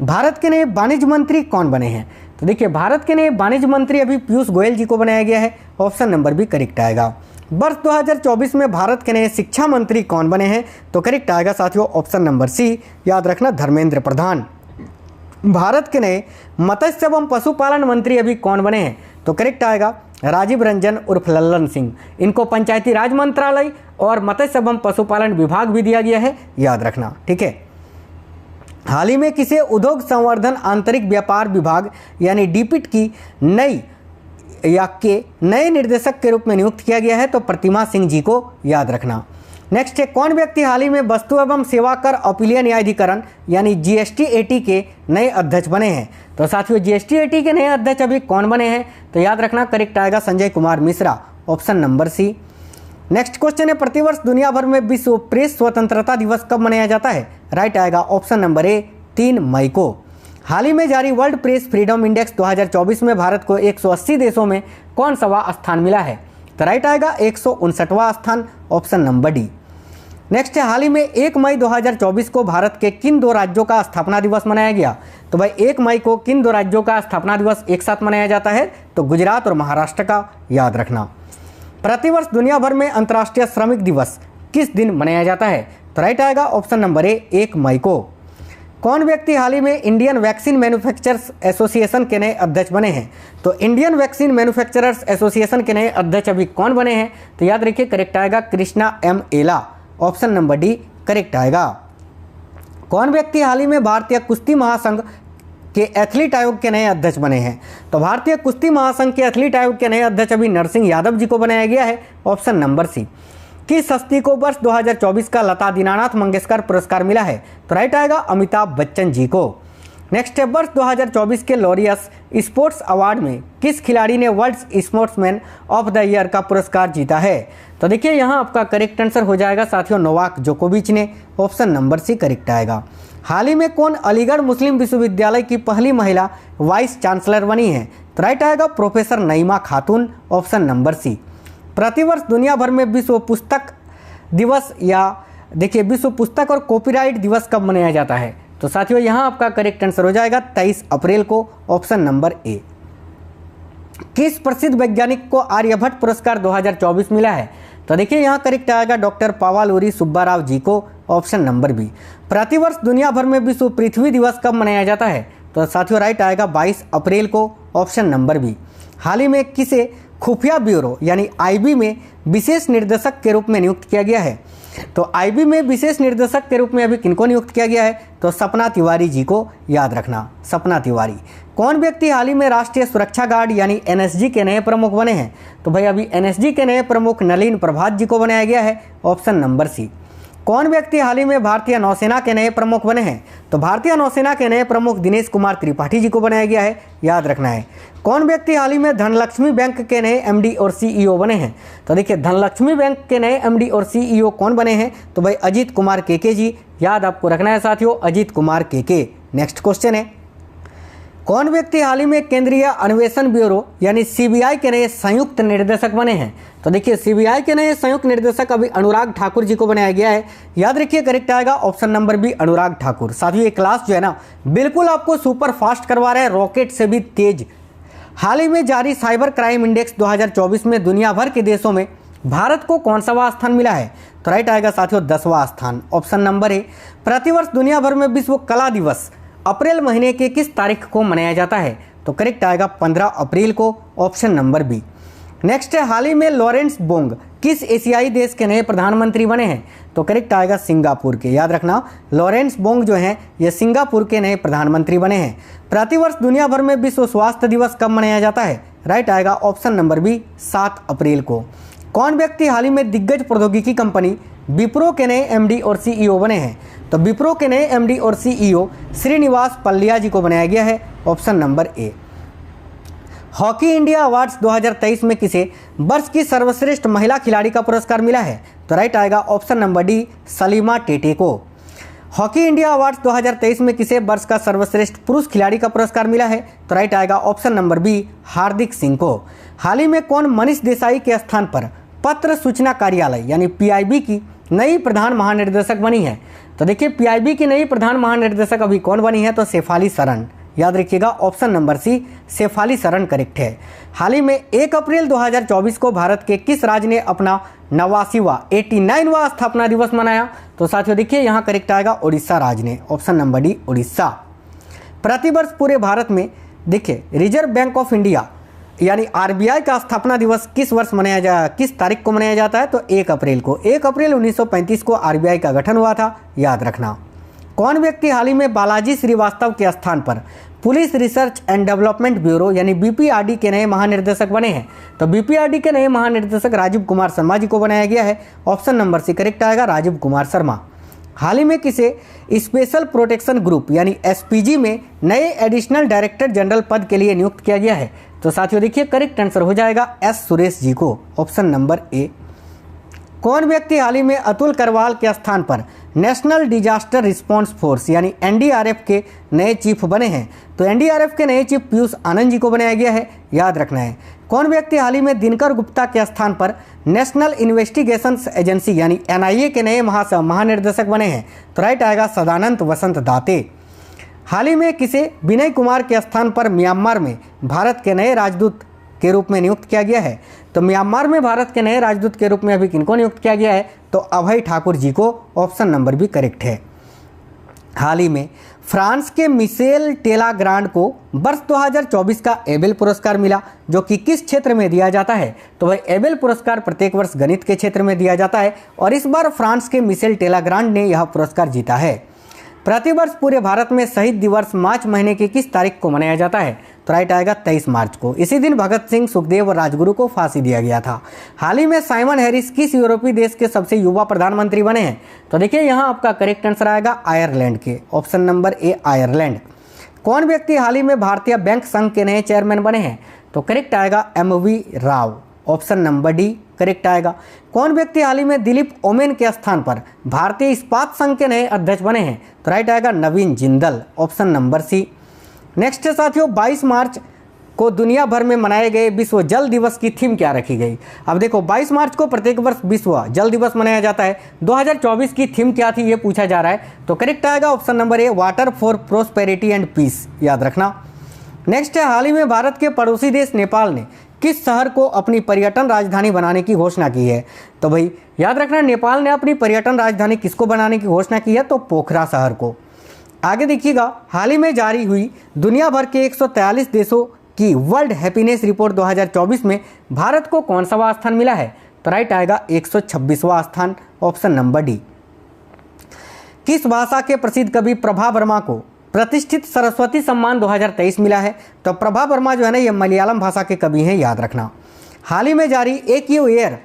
भारत के नए वाणिज्य मंत्री कौन बने हैं? तो देखिए भारत के नए वाणिज्य मंत्री अभी पीयूष गोयल जी को बनाया गया है, ऑप्शन नंबर बी करेक्ट आएगा। वर्ष 2024 में भारत के नए शिक्षा मंत्री कौन बने हैं? तो करेक्ट आएगा साथियों ऑप्शन नंबर सी, याद रखना धर्मेंद्र प्रधान। भारत के नए मत्स्य एवं पशुपालन मंत्री अभी कौन बने हैं? तो करेक्ट आएगा राजीव रंजन उर्फ लल्लन सिंह। इनको पंचायती राज मंत्रालय और मत्स्य एवं पशुपालन विभाग भी दिया गया है, याद रखना, ठीक है। हाल ही में किसे उद्योग संवर्धन आंतरिक व्यापार विभाग यानी डीपिट की नए निर्देशक के रूप में नियुक्त किया गया है? तो प्रतिमा सिंह जी को, याद रखना। नेक्स्ट है, कौन व्यक्ति हाल ही में वस्तु एवं सेवा कर अपीलीय न्यायाधिकरण यानी जीएसटी-एटी के नए अध्यक्ष बने हैं? तो साथियों जीएसटी-एटी के नए अध्यक्ष अभी कौन बने हैं? तो याद रखना करेक्ट आएगा Sanjay Kumar Mishra, option number C. Next question है, प्रतिवर्ष दुनिया भर में विश्व प्रेस स्वतंत्रता दिवस कब मनाया जाता है? राइट आएगा ऑप्शन नंबर ए 3 मई को। हाल ही में जारी वर्ल्ड प्रेस फ्रीडम इंडेक्स 2024 में भारत को 180 देशों में कौन सा स्थान मिला है? तो राइट आएगा 159वां स्थान, ऑप्शन नंबर डी। नेक्स्ट है, हाल ही में 1 मई 2024 को भारत के किन 2 राज्यों का स्थापना दिवस मनाया गया? तो भाई 1 मई को किन 2 राज्यों का स्थापना दिवस एक साथ मनाया जाता है? तो गुजरात और महाराष्ट्र का, याद रखना। प्रतिवर्ष दुनिया भर में अंतर्राष्ट्रीय श्रमिक दिवस किस दिन मनाया जाता है? तो राइट आएगा ऑप्शन नंबर ए 1 मई को। कौन व्यक्ति हाल ही में इंडियन वैक्सीन मैन्युफैक्चरर्स एसोसिएशन के नए अध्यक्ष बने हैं? तो इंडियन वैक्सीन मैन्युफैक्चरर्स एसोसिएशन के नए अध्यक्ष अभी कौन बने हैं? तो याद रखिए करेक्ट आएगा कृष्णा एम एला, ऑप्शन नंबर डी करेक्ट आएगा। कौन व्यक्ति हाल ही में भारतीय कुश्ती महासंघ के एथलीट आयोग के नए अध्यक्ष बने हैं? तो भारतीय कुश्ती महासंघ के एथलीट आयोग के नए अध्यक्ष अभी नरसिंह यादव जी को बनाया गया है, ऑप्शन नंबर सी। किस हस्ती को वर्ष 2024 का लता दीनानाथ मंगेशकर पुरस्कार मिला है? तो राइट आएगा अमिताभ बच्चन जी को। नेक्स्ट है, वर्ष 2024 के लॉरियस स्पोर्ट्स अवार्ड में किस खिलाड़ी ने world sportsman of the year का पुरस्कार जीता है? तो देखिए यहाँ आपका करेक्ट आंसर हो जाएगा साथियों नोवाक जोकोविच ने, ऑप्शन नंबर सी करेक्ट आएगा। हाल ही में कौन अलीगढ़ मुस्लिम विश्वविद्यालय की पहली महिला वाइस चांसलर बनी है? तो राइट आएगा प्रोफेसर नईमा खातून, ऑप्शन नंबर सी। प्रतिवर्ष दुनिया भर में विश्व पुस्तक दिवस या देखिए विश्व पुस्तक और कॉपीराइट दिवस कब मनाया जाता है? तो साथियों यहाँ आपका करेक्ट आंसर हो जाएगा 23 अप्रैल को, ऑप्शन नंबर ए। किस प्रसिद्ध वैज्ञानिक को आर्यभट्ट पुरस्कार 2024 मिला है? तो देखिए यहाँ करेक्ट आएगा डॉक्टर पावालूरी सुब्बाराव जी को, ऑप्शन नंबर बी। प्रतिवर्ष दुनिया भर में विश्व पृथ्वी दिवस कब मनाया जाता है? तो साथियों राइट आएगा 22 अप्रैल को, ऑप्शन नंबर बी। हाल ही में किसे खुफिया ब्यूरो यानी आईबी में विशेष निर्देशक के रूप में नियुक्त किया गया है? तो आईबी में विशेष निर्देशक के रूप में अभी किनको नियुक्त किया गया है? तो सपना तिवारी जी को, याद रखना सपना तिवारी। कौन व्यक्ति हाल ही में राष्ट्रीय सुरक्षा गार्ड यानी एनएसजी के नए प्रमुख बने हैं? तो भाई अभी एनएसजी के नए प्रमुख नलिन प्रभात जी को बनाया गया है, ऑप्शन नंबर सी। कौन व्यक्ति हाल ही में भारतीय नौसेना के नए प्रमुख बने हैं? तो भारतीय नौसेना के नए प्रमुख दिनेश कुमार त्रिपाठी जी को बनाया गया है, याद रखना है। कौन व्यक्ति हाल ही में धनलक्ष्मी बैंक के नए एमडी और सीईओ बने हैं? तो देखिए धनलक्ष्मी बैंक के नए एमडी और सीईओ कौन बने हैं? तो भाई अजीत कुमार केके जी, याद आपको रखना है साथियों अजीत कुमार केके। नेक्स्ट क्वेश्चन है, कौन व्यक्ति हाल ही में केंद्रीय अन्वेषण ब्यूरो यानी सीबीआई के नए संयुक्त निर्देशक बने हैं? तो देखिए सीबीआई के नए संयुक्त निर्देशक अभी अनुराग ठाकुर जी को बनाया गया है, याद रखिए करेक्ट आएगा option number B Anurag Thakur. साथियों ये क्लास जो है ना बिल्कुल आपको सुपर फास्ट करवा रहा है, रॉकेट से भी तेज। हाल ही में जारी साइबर क्राइम इंडेक्स 2024 में दुनिया भर के देशों में भारत को कौन सा स्थान मिला है? तो राइट आएगा साथियों 10वां स्थान, ऑप्शन नंबर ए। प्रतिवर्ष दुनिया भर में विश्व कला दिवस अप्रैल महीने के किस तारीख को मनाया जाता है? तो करेक्ट आएगा 15 अप्रैल को, ऑप्शन नंबर बी। नेक्स्ट है, हाल ही में लॉरेंस बोंग किस एशियाई देश के नए प्रधानमंत्री बने हैं? तो करेक्ट आएगा सिंगापुर के, याद रखना लॉरेंस बोंग जो हैं ये सिंगापुर के नए प्रधानमंत्री बने हैं। प्रतिवर्ष दुनिया भर में विश्व स्वास्थ्य दिवस कब मनाया जाता है? राइट आएगा ऑप्शन नंबर बी 7 अप्रैल को। कौन व्यक्ति हाल ही में दिग्गज प्रौद्योगिकी कंपनी विप्रो के नए एमडी और सीईओ बने हैं? तो विप्रो के नए एमडी और सीईओ श्रीनिवास पल्लिया जी को बनाया गया है, ऑप्शन नंबर ए। हॉकी इंडिया अवार्ड्स 2023 में किसे वर्ष की सर्वश्रेष्ठ महिला खिलाड़ी का पुरस्कार मिला है? तो राइट आएगा option number D Salima Tete को। हॉकी इंडिया अवार्ड्स 2023 में किसे वर्ष का सर्वश्रेष्ठ पुरुष खिलाड़ी का पुरस्कार मिला है? तो राइट आएगा ऑप्शन नंबर बी, हार्दिक सिंह को। हाल ही में कौन मनीष देसाई के स्थान पर पत्र सूचना कार्यालय यानी पीआईबी की नई प्रधान महानिर्देशक बनी है? तो देखिए पीआईबी की नई प्रधान महानिर्देशक अभी कौन बनी है? तो शेफाली सरन। याद रखिएगा option number C, Shefali Saran correct है। हाल ही में 1 अप्रैल 2024 को भारत के किस राज्य ने अपना 89वां स्थापना दिवस मनाया? तो साथियों देखिए यहाँ करेक्ट आएगा उड़ीसा राज्य ने, ऑप्शन नंबर डी उड़ीसा। प्रतिवर्ष पूरे भारत में देखिए रिजर्व बैंक ऑफ इंडिया यानी आरबीआई का स्थापना दिवस किस तारीख को मनाया जाता है? तो 1 अप्रैल को। 1 अप्रैल 1935 को आरबीआई का गठन हुआ था, याद रखना। कौन व्यक्ति हाल ही में बालाजी श्रीवास्तव के स्थान पर police research and development bureau यानी बीपीआरडी के नए महानिर्देशक बने हैं? तो बीपीआरडी के नए महानिर्देशक राजीव कुमार शर्मा जी को बनाया गया है, ऑप्शन नंबर सी करेक्ट आएगा, राजीव कुमार शर्मा। हाल ही में किसे स्पेशल प्रोटेक्शन ग्रुप यानी एसपीजी में नए एडिशनल डायरेक्टर जनरल पद के लिए नियुक्त किया गया है? तो साथियों देखिए करेक्ट आंसर हो जाएगा एस सुरेश जी को, ऑप्शन नंबर ए। कौन व्यक्ति हाल ही में अतुल करवाल के स्थान पर नेशनल डिजास्टर रिस्पांस फोर्स यानी एनडीआरएफ के नए चीफ बने हैं? तो एनडीआरएफ के नए चीफ पीयूष आनंद जी को बनाया गया है, याद रखना है। कौन व्यक्ति हाल ही में दिनकर गुप्ता के स्थान पर नेशनल इन्वेस्टिगेशन एजेंसी यानी एनआईए के नए महानिर्देशक बने हैं? तो राइट आएगा सदानंद वसंत दाते। हाल ही में किसे विनय कुमार के स्थान पर म्यांमार में भारत के नए राजदूत के रूप में नियुक्त किया गया है? तो म्यांमार में भारत के नए राजदूत के रूप में अभी किनको नियुक्त किया गया है? तो अभय ठाकुर जी को, ऑप्शन नंबर भी करेक्ट है। हाल ही में फ्रांस के मिशेल टेलाग्रांड को वर्ष 2024 का एबेल पुरस्कार मिला, जो कि किस क्षेत्र में दिया जाता है? तो वह एबेल पुरस्कार प्रत्येक वर्ष गणित के क्षेत्र में दिया जाता है और इस बार फ्रांस के मिशेल टेलाग्रांड ने यह पुरस्कार जीता है। प्रतिवर्ष पूरे भारत में शहीद दिवस मार्च महीने की किस तारीख को मनाया जाता है? तो राइट आएगा 23 मार्च को। इसी दिन भगत सिंह, सुखदेव और राजगुरु को फांसी दिया गया था। हाल ही में साइमन हैरिस किस यूरोपीय देश के सबसे युवा प्रधानमंत्री बने हैं? तो देखिए यहाँ आपका करेक्ट आंसर आएगा आयरलैंड के, ऑप्शन नंबर ए आयरलैंड। कौन व्यक्ति हाल ही में भारतीय बैंक संघ के नए चेयरमैन बने हैं? तो करेक्ट आएगा MV Rao, option number D correct आएगा। कौन व्यक्ति हाल ही में दिलीप ओमेन के स्थान पर भारतीय इस्पात संघ के नए अध्यक्ष बने हैं? तो राइट आएगा Naveen Jindal, option number C. Next है साथियों 22 मार्च को दुनिया भर में मनाए गए विश्व जल दिवस की थीम क्या रखी गई? अब देखो 22 मार्च को प्रत्येक वर्ष विश्व जल दिवस मनाया जाता है। 2024 की थीम क्या थी ये पूछा जा रहा है, तो करेक्ट आएगा option number A water for prosperity and peace, याद रखना। नेक्स्ट है हाल ही में भारत के पड़ोसी देश नेपाल ने किस शहर को अपनी पर्यटन राजधानी बनाने की घोषणा की है? तो भाई याद रखना नेपाल ने अपनी पर्यटन राजधानी किसको बनाने की घोषणा की है? तो पोखरा शहर को। आगे देखिएगा हाल ही में जारी हुई दुनिया भर के 143 देशों की वर्ल्ड हैप्पीनेस रिपोर्ट 2024 में भारत को कौन सा स्थान मिला है? तो राइट आएगा 126वां स्थान, ऑप्शन नंबर डी। किस भाषा के प्रसिद्ध कवि प्रभा वर्मा को प्रतिष्ठित सरस्वती सम्मान 2023 मिला है? तो प्रभा वर्मा जो है ना ये मलयालम भाषा के कवि हैं, याद रखना। हाल ही में जारी AQ air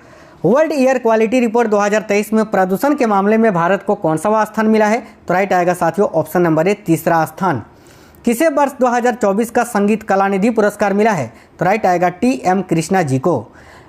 world air quality report 2023 में प्रदूषण के मामले में भारत को कौन सा स्थान मिला है? तो राइट आएगा साथियों ऑप्शन नंबर ए तीसरा स्थान। किसे वर्ष 2024 का संगीत कलानिधि पुरस्कार मिला है? तो राइट आएगा TM कृष्णा जी को।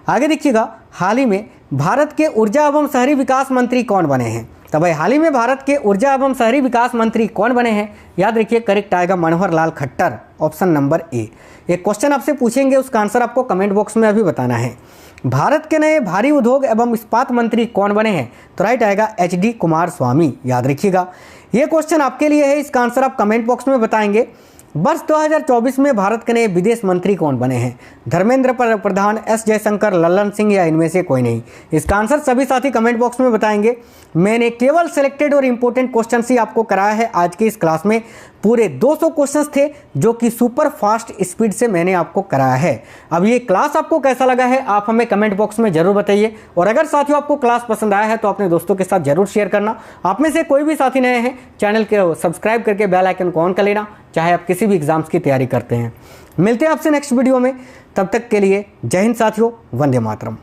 आगे देखिएगा हाल ही में भारत के ऊर्जा एवं शहरी विकास मंत्री कौन बने हैं? तो भाई हाल ही में भारत के ऊर्जा एवं शहरी विकास मंत्री कौन बने हैं? याद रखिए करेक्ट आएगा मनोहर लाल खट्टर, ऑप्शन नंबर ए। एक क्वेश्चन आपसे पूछेंगे, उसका आंसर आपको कमेंट बॉक्स में अभी बताना है। भारत के नए भारी उद्योग एवं इस्पात मंत्री कौन बने हैं? तो राइट आएगा HD कुमारस्वामी, याद रखिएगा। ये क्वेश्चन आपके लिए है, इसका आंसर आप कमेंट बॉक्स में बताएंगे। वर्ष 2024 में भारत के नए विदेश मंत्री कौन बने हैं? धर्मेंद्र प्रधान, S जयशंकर, लल्लन सिंह या इनमें से कोई नहीं? इसका आंसर सभी साथी कमेंट बॉक्स में बताएंगे। मैंने केवल सिलेक्टेड और इंपॉर्टेंट क्वेश्चन ही आपको कराया है आज की इस क्लास में। पूरे 200 क्वेश्चंस थे जो कि सुपर फास्ट स्पीड से मैंने आपको कराया है। अब ये क्लास आपको कैसा लगा है आप हमें कमेंट बॉक्स में जरूर बताइए, और अगर साथियों आपको क्लास पसंद आया है तो अपने दोस्तों के साथ जरूर शेयर करना। आप में से कोई भी साथी नए हैं चैनल के सब्सक्राइब करके बेल आइकन को ऑन कर लेना, चाहे आप किसी भी एग्जाम्स की तैयारी करते हैं। मिलते हैं आपसे नेक्स्ट वीडियो में, तब तक के लिए जय हिंद साथियों, वंदे मातरम।